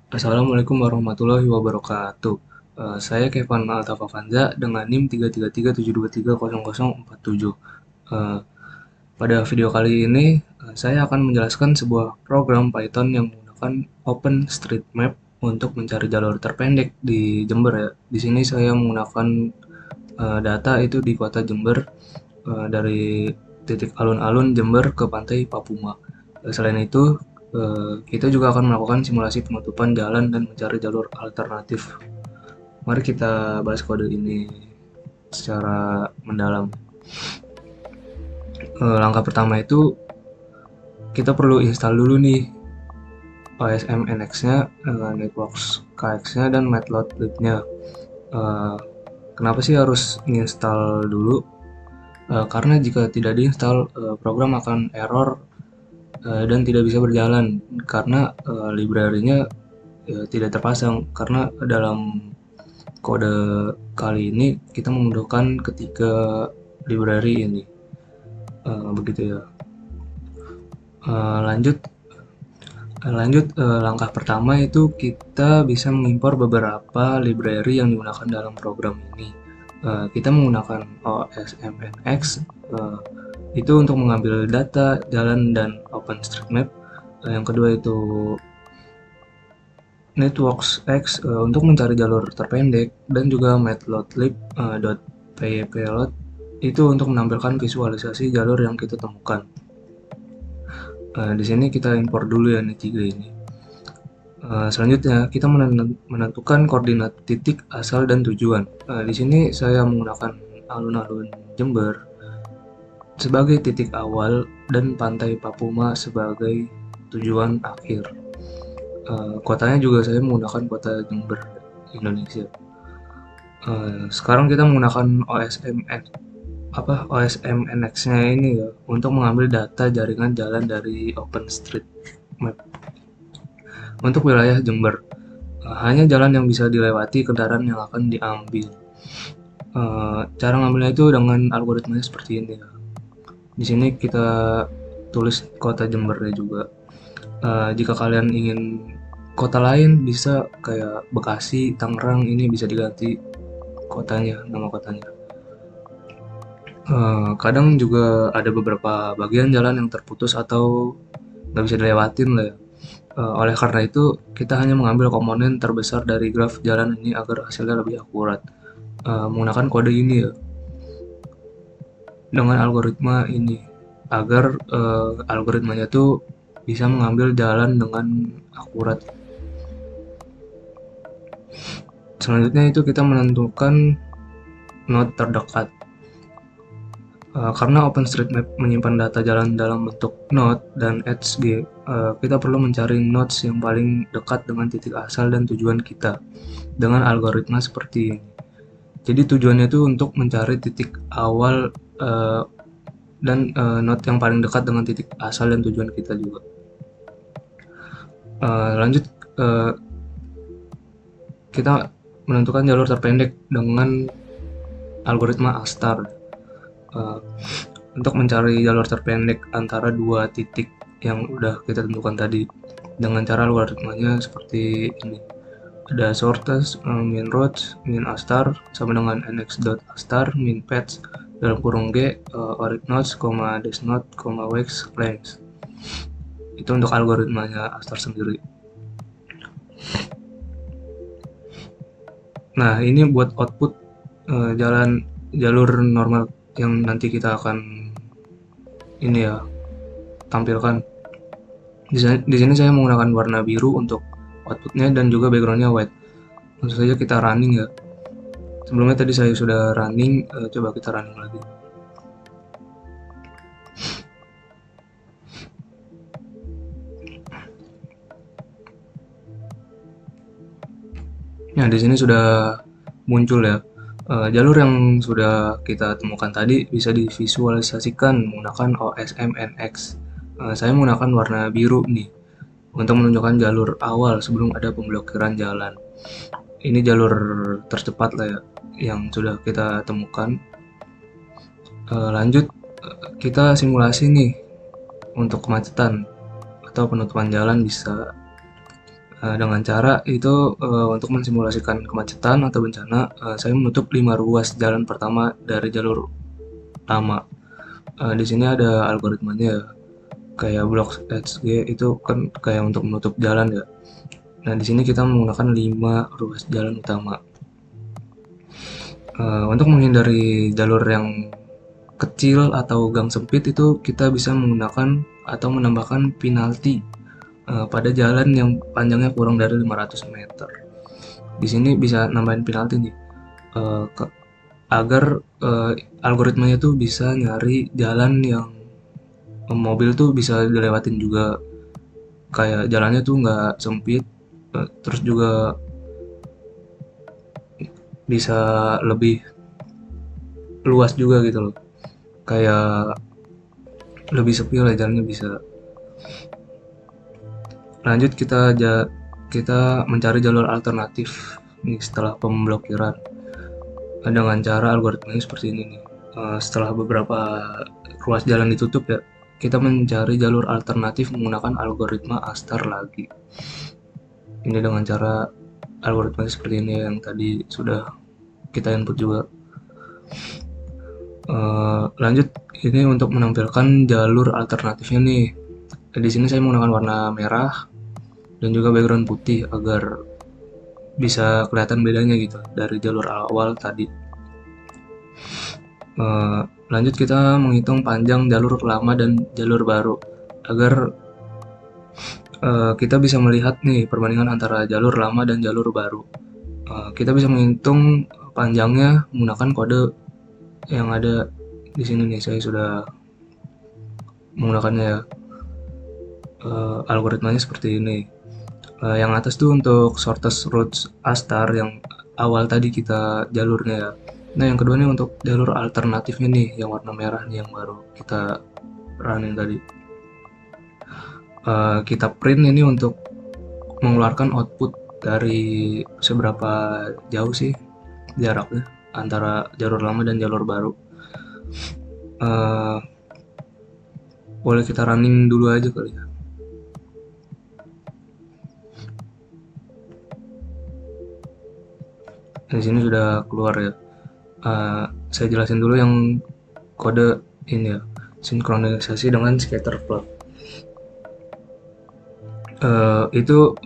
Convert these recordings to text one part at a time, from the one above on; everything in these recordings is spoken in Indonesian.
Assalamualaikum warahmatullahi wabarakatuh. Saya Kevin Altafavanza dengan NIM 33372300047. Eh, Pada video kali ini, saya akan menjelaskan sebuah program Python yang menggunakan OpenStreetMap untuk mencari jalur terpendek di Jember ya. Di sini saya menggunakan data itu di kota Jember, dari titik alun-alun Jember ke pantai Papuma. Selain itu, kita juga akan melakukan simulasi penutupan jalan dan mencari jalur alternatif. Mari kita bahas kode ini secara mendalam. Langkah pertama itu kita perlu install dulu nih OSMNX-nya, Networks KX-nya, dan Matplotlib-nya. Eh, Kenapa sih harus install dulu? Karena jika tidak diinstal, program akan error dan tidak bisa berjalan karena library-nya tidak terpasang. Karena dalam kode kali ini kita membutuhkan ketiga library ini. Begitu ya. Lanjut langkah pertama itu kita bisa mengimpor beberapa library yang digunakan dalam program ini. Kita menggunakan OSMNX itu untuk mengambil data jalan dan OpenStreetMap. Yang kedua itu Networks X untuk mencari jalur terpendek, dan juga matplotlib.pyplot itu untuk menampilkan visualisasi jalur yang kita temukan. Di sini kita impor dulu ya nih tiga ini. Selanjutnya kita menentukan koordinat titik asal dan tujuan. Di sini saya menggunakan alun-alun Jember sebagai titik awal dan pantai Papuma sebagai tujuan akhir. Kotanya juga saya menggunakan kota Jember, Indonesia. Sekarang kita menggunakan OSMNX-nya ini ya untuk mengambil data jaringan jalan dari OpenStreetMap. Untuk wilayah Jember, hanya jalan yang bisa dilewati kendaraan yang akan diambil. Cara ngambilnya itu dengan algoritmanya seperti ini ya. Di sini kita tulis kota Jembernya juga. Jika kalian ingin kota lain bisa kayak Bekasi, Tangerang, ini bisa diganti kotanya, nama kotanya. Kadang juga ada beberapa bagian jalan yang terputus atau nggak bisa dilewatin lah ya. Oleh karena itu, kita hanya mengambil komponen terbesar dari graf jalan ini agar hasilnya lebih akurat. Menggunakan kode ini ya, dengan algoritma ini, agar algoritmanya tuh bisa mengambil jalan dengan akurat. Selanjutnya itu kita menentukan node terdekat. Karena OpenStreetMap menyimpan data jalan dalam bentuk node dan edge, kita perlu mencari nodes yang paling dekat dengan titik asal dan tujuan kita dengan algoritma seperti ini. Jadi tujuannya itu untuk mencari titik awal dan node yang paling dekat dengan titik asal dan tujuan kita juga. Lanjut, kita menentukan jalur terpendek dengan algoritma A*STAR. Untuk mencari jalur terpendek antara dua titik yang udah kita tentukan tadi dengan cara algoritmanya seperti ini. Ada shortest min roads min A*STAR sama dengan nx.A*STAR min paths dalam kurung g orig nodes, dash node, wax length. Itu untuk algoritmanya A*STAR sendiri. Nah, ini buat output jalur normal yang nanti kita akan ini ya tampilkan. Di sini saya menggunakan warna biru untuk outputnya dan juga backgroundnya white. Langsung saja kita running ya. Sebelumnya tadi saya sudah running, coba kita running lagi. Nah, di sini sudah muncul ya. Jalur yang sudah kita temukan tadi bisa divisualisasikan menggunakan OSMNX. Saya menggunakan warna biru nih untuk menunjukkan jalur awal sebelum ada pemblokiran jalan. Ini jalur tercepat lah ya yang sudah kita temukan. Lanjut, kita simulasi nih untuk kemacetan atau penutupan jalan bisa Dengan cara itu untuk mensimulasikan kemacetan atau bencana, saya menutup 5 ruas jalan pertama dari jalur lama. Di sini ada algoritmanya ya, kayak blok HG itu kan kayak untuk menutup jalan ya. Nah, di sini kita menggunakan 5 ruas jalan utama. Untuk menghindari jalur yang kecil atau gang sempit itu kita bisa menggunakan atau menambahkan penalti pada jalan yang panjangnya kurang dari 500 meter. Di sini bisa nambahin penalti nih, eh, ke- agar algoritmanya tuh bisa nyari jalan yang mobil tuh bisa dilewatin juga, kayak jalannya tuh nggak sempit, terus juga bisa lebih luas juga gitu loh, kayak lebih sepi lah jalannya bisa. Lanjut kita mencari jalur alternatif nih setelah pemblokiran. Dengan cara algoritmanya seperti ini nih. Setelah beberapa ruas jalan ditutup ya, kita mencari jalur alternatif menggunakan algoritma Astar lagi. Ini dengan cara algoritmanya seperti ini yang tadi sudah kita input juga. Lanjut ini untuk menampilkan jalur alternatifnya nih. Di sini saya menggunakan warna merah dan juga background putih agar bisa kelihatan bedanya gitu dari jalur awal tadi. Eh, Lanjut kita menghitung panjang jalur lama dan jalur baru agar kita bisa melihat nih perbandingan antara jalur lama dan jalur baru. Kita bisa menghitung panjangnya menggunakan kode yang ada di sini nih. Saya sudah menggunakannya ya. Algoritmanya seperti ini. Yang atas tuh untuk shortest routes Astar yang awal tadi kita jalurnya ya. Nah, yang kedua nih untuk jalur alternatifnya nih, yang warna merah nih yang baru kita running tadi. Kita print ini untuk mengeluarkan output dari seberapa jauh sih jaraknya antara jalur lama dan jalur baru. Eh, Boleh kita running dulu aja kali ya. Di sini sudah keluar ya. Saya jelasin dulu yang kode ini ya, sinkronisasi dengan scatterplot. Itu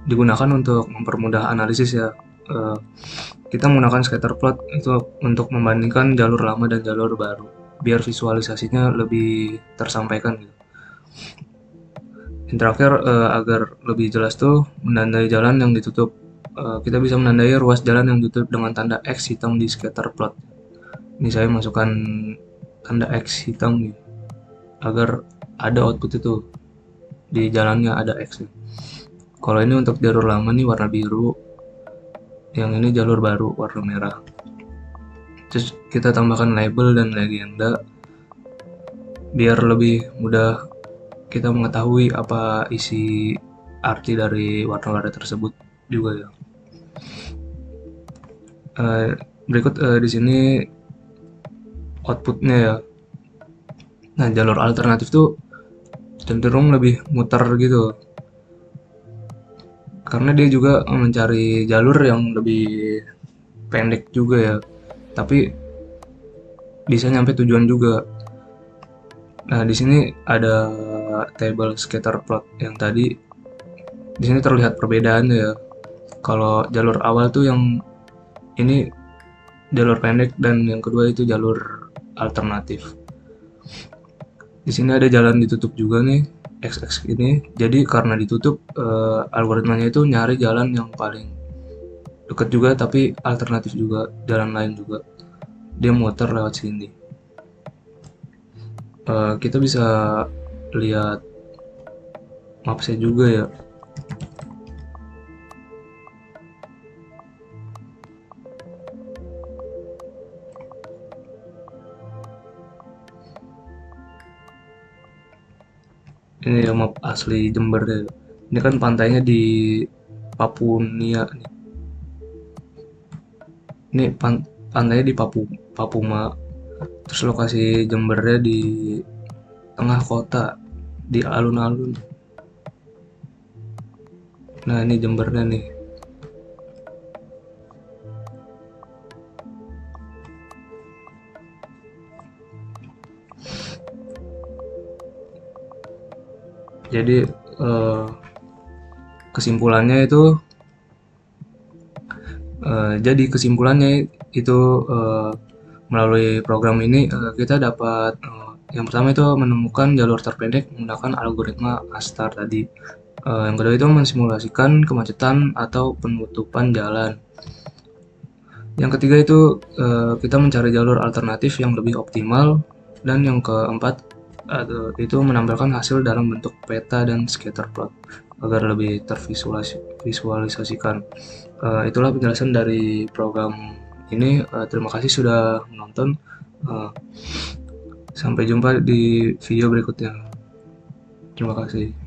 digunakan untuk mempermudah analisis ya. Eh, kita menggunakan scatterplot itu untuk membandingkan jalur lama dan jalur baru, biar visualisasinya lebih tersampaikan gitu. Terakhir, agar lebih jelas tuh menandai jalan yang ditutup. Kita bisa menandai ruas jalan yang ditutup dengan tanda X hitam di scatterplot. Ini saya masukkan tanda X hitam nih, agar ada output itu di jalannya ada X nih. Kalau ini untuk jalur lama nih warna biru, yang ini jalur baru warna merah. Terus kita tambahkan label dan legenda biar lebih mudah kita mengetahui apa isi arti dari warna-warna tersebut juga ya. Berikut di sini outputnya ya. Nah, jalur alternatif tuh cenderung lebih muter gitu, karena dia juga mencari jalur yang lebih pendek juga ya, tapi bisa nyampe tujuan juga. Nah, di sini ada table scatter plot yang tadi. Di sini terlihat perbedaannya ya. Kalau jalur awal tuh yang ini jalur pendek dan yang kedua itu jalur alternatif. Di sini ada jalan ditutup juga nih, XX ini. Jadi karena ditutup, algoritmanya itu nyari jalan yang paling dekat juga tapi alternatif juga, jalan lain juga. Dia muter lewat sini. Kita bisa lihat mapsnya juga ya. Ini ya map asli Jember ya. Ini kan pantainya di Papunia nih. Ini pantainya di Papuma. Terus lokasi Jembernya di tengah kota, di alun-alun. Nah, ini Jembernya nih. Jadi eh, kesimpulannya itu itu eh, melalui program ini kita dapat yang pertama itu menemukan jalur terpendek menggunakan algoritma ASTAR tadi. Yang kedua itu mensimulasikan kemacetan atau penutupan jalan. Yang ketiga itu kita mencari jalur alternatif yang lebih optimal, dan yang keempat itu menampilkan hasil dalam bentuk peta dan scatter plot agar lebih tervisualisasikan. Itulah penjelasan dari program ini. Terima kasih sudah menonton. Eh, Sampai jumpa di video berikutnya. Terima kasih.